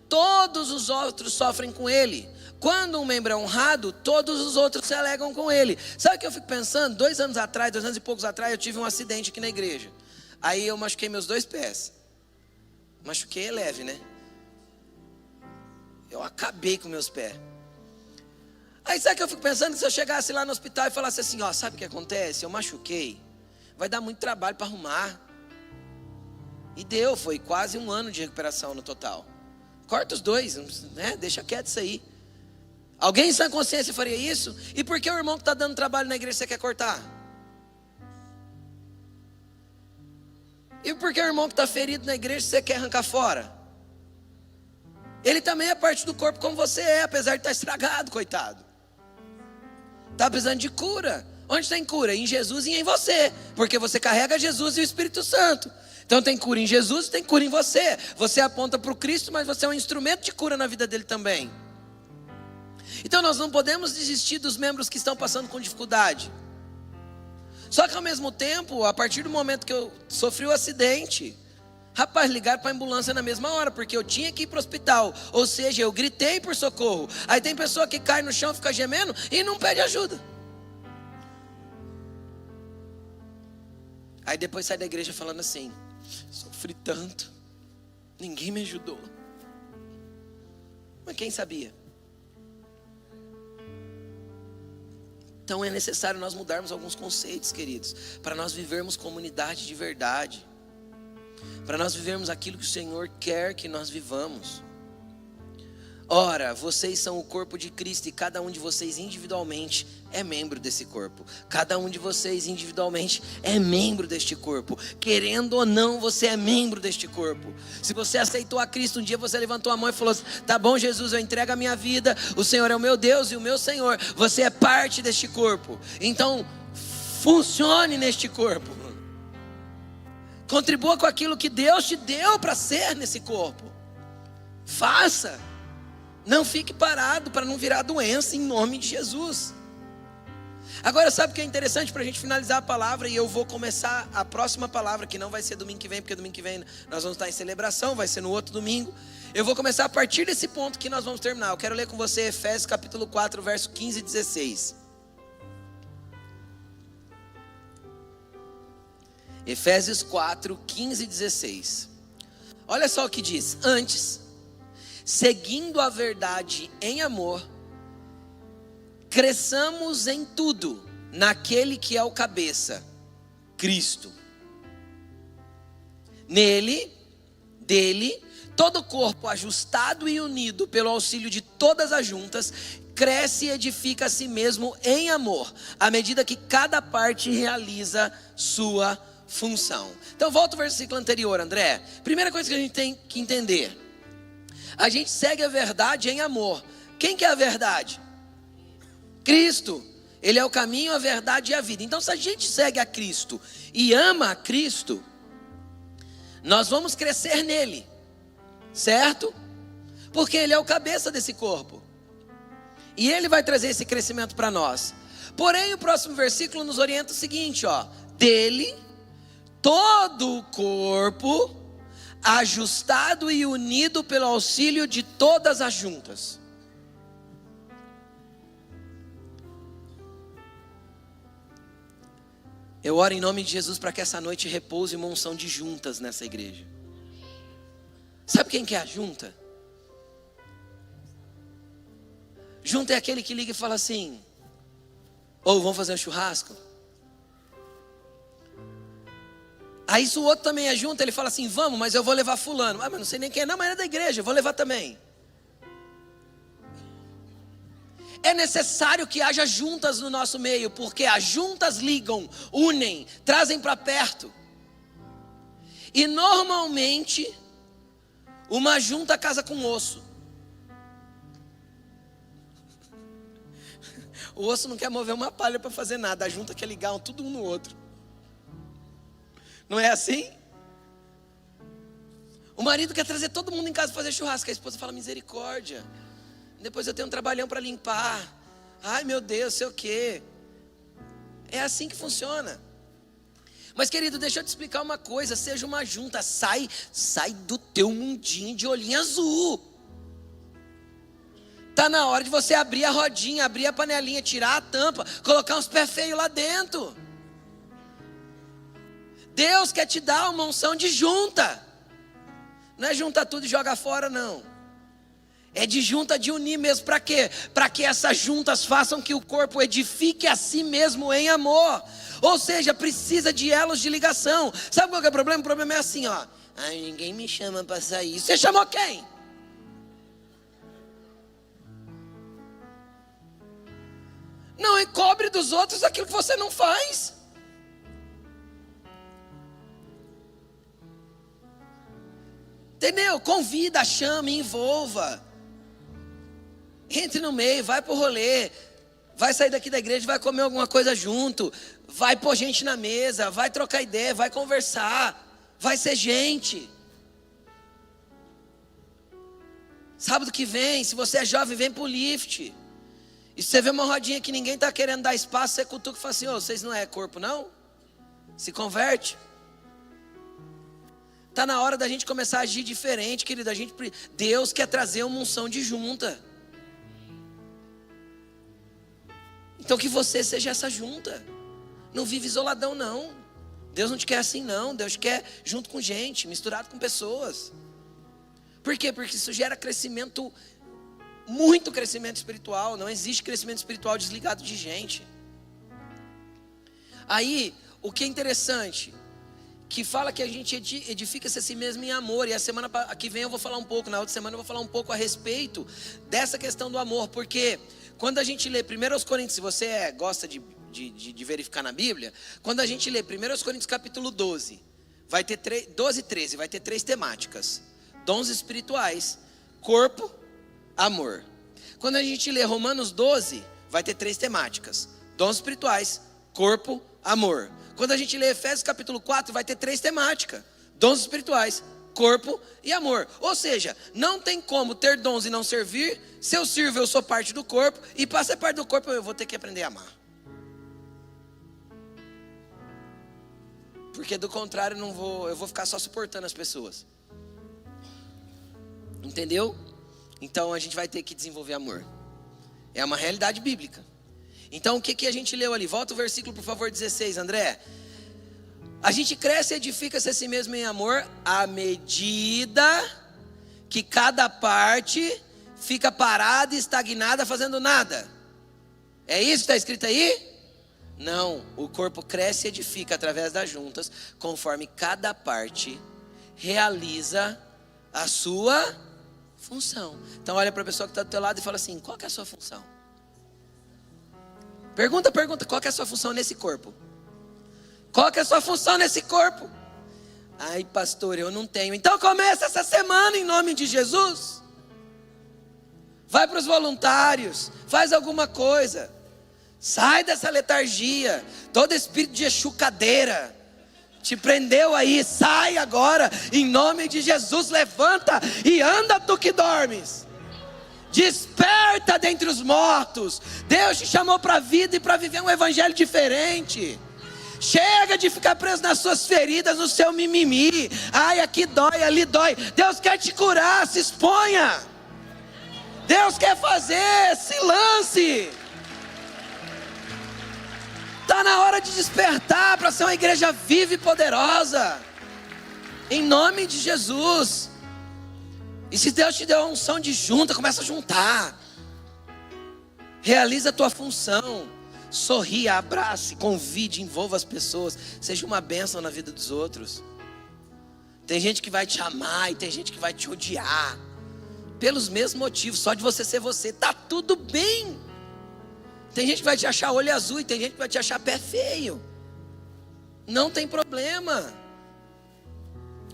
todos os outros sofrem com ele. Quando um membro é honrado, todos os outros se alegram com ele. Sabe o que eu fico pensando? 2 anos atrás, 2 anos e poucos atrás, eu tive um acidente aqui na igreja. Aí eu machuquei meus 2 pés. Machuquei é leve, né? Eu acabei com meus pés. Aí sabe o que eu fico pensando? Que se eu chegasse lá no hospital e falasse assim, ó, sabe o que acontece? Eu machuquei. Vai dar muito trabalho para arrumar. E deu, foi quase 1 ano de recuperação no total. Corta os 2, né? Deixa quieto isso aí. Alguém em sã consciência faria isso? E por que o irmão que está dando trabalho na igreja você quer cortar? E por que o irmão que está ferido na igreja você quer arrancar fora? Ele também é parte do corpo como você é, apesar de estar estragado, coitado. Está precisando de cura. Onde tem cura? Em Jesus e em você. Porque você carrega Jesus e o Espírito Santo. Então tem cura em Jesus e tem cura em você. Você aponta para o Cristo, mas você é um instrumento de cura na vida dele também. Então nós não podemos desistir dos membros que estão passando com dificuldade. Só que ao mesmo tempo, a partir do momento que eu sofri o acidente, rapaz, ligaram para a ambulância na mesma hora, porque eu tinha que ir para o hospital. Ou seja, eu gritei por socorro. Aí tem pessoa que cai no chão, fica gemendo e não pede ajuda. Aí depois sai da igreja falando assim, sofri tanto, ninguém me ajudou. Mas quem sabia? Então é necessário nós mudarmos alguns conceitos, queridos, para nós vivermos comunidade de verdade, para nós vivermos aquilo que o Senhor quer que nós vivamos. Ora, vocês são o corpo de Cristo e cada um de vocês individualmente é membro desse corpo. Cada um de vocês individualmente é membro deste corpo. Querendo ou não, você é membro deste corpo. Se você aceitou a Cristo, um dia você levantou a mão e falou assim, tá bom, Jesus, eu entrego a minha vida. O Senhor é o meu Deus e o meu Senhor. Você é parte deste corpo. Então, funcione neste corpo. Contribua com aquilo que Deus te deu para ser nesse corpo. Faça. Não fique parado para não virar doença em nome de Jesus. Agora sabe o que é interessante para a gente finalizar a palavra? E eu vou começar a próxima palavra, que não vai ser domingo que vem, porque domingo que vem nós vamos estar em celebração, vai ser no outro domingo. Eu vou começar a partir desse ponto que nós vamos terminar. Eu quero ler com você Efésios capítulo 4, verso 15 e 16. Efésios 4, 15 e 16. Olha só o que diz. Antes, seguindo a verdade em amor, cresçamos em tudo naquele que é o cabeça, Cristo. Nele, dele, todo o corpo ajustado e unido pelo auxílio de todas as juntas, cresce e edifica a si mesmo em amor, à medida que cada parte realiza sua função. Então volta ao versículo anterior, André. Primeira coisa que a gente tem que entender: a gente segue a verdade em amor. Quem que é a verdade? Cristo. Ele é o caminho, a verdade e a vida. Então se a gente segue a Cristo e ama a Cristo, nós vamos crescer nele, certo? Porque ele é o cabeça desse corpo. E ele vai trazer esse crescimento para nós. Porém o próximo versículo nos orienta o seguinte, ó: dele todo o corpo, ajustado e unido pelo auxílio de todas as juntas. Eu oro em nome de Jesus para que essa noite repouse uma unção de juntas nessa igreja. Sabe quem que é a junta? Junta é aquele que liga e fala assim: vamos fazer um churrasco? Aí se o outro também é junto, ele fala assim, vamos, mas eu vou levar fulano. Ah, mas não sei nem quem é, não, mas é da igreja, eu vou levar também. É necessário que haja juntas no nosso meio, porque as juntas ligam, unem, trazem para perto. E normalmente, uma junta casa com osso. O osso não quer mover uma palha para fazer nada, a junta quer ligar tudo um no outro. Não é assim? O marido quer trazer todo mundo em casa para fazer churrasco, a esposa fala misericórdia. Depois eu tenho um trabalhão para limpar. Ai meu Deus, sei o quê. É assim que funciona. Mas querido, deixa eu te explicar uma coisa. Seja uma junta, sai do teu mundinho de olhinho azul. Tá na hora de você abrir a rodinha, abrir a panelinha, tirar a tampa, colocar uns pés feios lá dentro. Deus quer te dar uma unção de junta. Não é junta tudo e joga fora, não. É de junta, de unir mesmo. Para quê? Para que essas juntas façam que o corpo edifique a si mesmo em amor. Ou seja, precisa de elos de ligação. Sabe qual que é o problema? O problema é assim, ó. Ai, ninguém me chama para sair. Você chamou quem? Não encobre dos outros aquilo que você não faz. Entendeu? Convida, chame, envolva. Entre no meio, vai pro rolê. Vai sair daqui da igreja, vai comer alguma coisa junto. Vai pôr gente na mesa, vai trocar ideia, vai conversar. Vai ser gente. Sábado que vem, se você é jovem, vem pro lift. E se você vê uma rodinha que ninguém está querendo dar espaço, você cutuca e fala assim, vocês não é corpo não? Se converte. Está na hora da gente começar a agir diferente, querido. Deus quer trazer uma unção de junta. Então que você seja essa junta. Não vive isoladão não. Deus não te quer assim não. Deus te quer junto com gente, misturado com pessoas. Por quê? Porque isso gera crescimento, muito crescimento espiritual. Não existe crescimento espiritual desligado de gente. Aí, o que é interessante, que fala que a gente edifica-se a si mesmo em amor. E a semana que vem eu vou falar um pouco, na outra semana eu vou falar um pouco a respeito dessa questão do amor. Porque quando a gente lê 1 Coríntios, se você gosta de verificar na Bíblia, quando a gente lê 1 Coríntios capítulo 12, vai ter 12 e 13, vai ter 3 temáticas: dons espirituais, corpo, amor. Quando a gente lê Romanos 12, vai ter 3 temáticas: dons espirituais, corpo, amor. Quando a gente lê Efésios capítulo 4, vai ter 3 temáticas: dons espirituais, corpo e amor. Ou seja, não tem como ter dons e não servir. Se eu sirvo, eu sou parte do corpo. E para ser parte do corpo, eu vou ter que aprender a amar. Porque do contrário, eu vou ficar só suportando as pessoas. Entendeu? Então a gente vai ter que desenvolver amor. É uma realidade bíblica. Então o que a gente leu ali? Volta o versículo por favor, 16, André. A gente cresce e edifica-se a si mesmo em amor à medida que cada parte fica parada e estagnada fazendo nada. É isso que está escrito aí? Não, o corpo cresce e edifica através das juntas, conforme cada parte realiza a sua função. Então olha para a pessoa que está do teu lado e fala assim: qual que é a sua função? Pergunta, qual que é a sua função nesse corpo? Qual que é a sua função nesse corpo? Ai pastor, eu não tenho. Então começa essa semana em nome de Jesus. Vai para os voluntários, faz alguma coisa. Sai dessa letargia. Todo espírito de echucadeira te prendeu aí, sai agora, em nome de Jesus. Levanta e anda, tu que dormes. Desperta dentre os mortos. Deus te chamou para a vida e para viver um evangelho diferente. Chega de ficar preso nas suas feridas, no seu mimimi. Ai, aqui dói, ali dói. Deus quer te curar, se exponha. Deus quer fazer, se lance. Está na hora de despertar para ser uma igreja viva e poderosa. Em nome de Jesus. E se Deus te deu a unção de junta, começa a juntar. Realiza a tua função. Sorria, abrace, convide, envolva as pessoas. Seja uma bênção na vida dos outros. Tem gente que vai te amar e tem gente que vai te odiar. Pelos mesmos motivos, só de você ser você, tá tudo bem. Tem gente que vai te achar olho azul e tem gente que vai te achar pé feio. Não tem problema.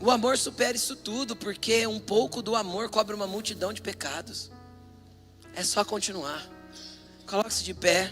O amor supera isso tudo, porque um pouco do amor cobre uma multidão de pecados. É só continuar. Coloque-se de pé.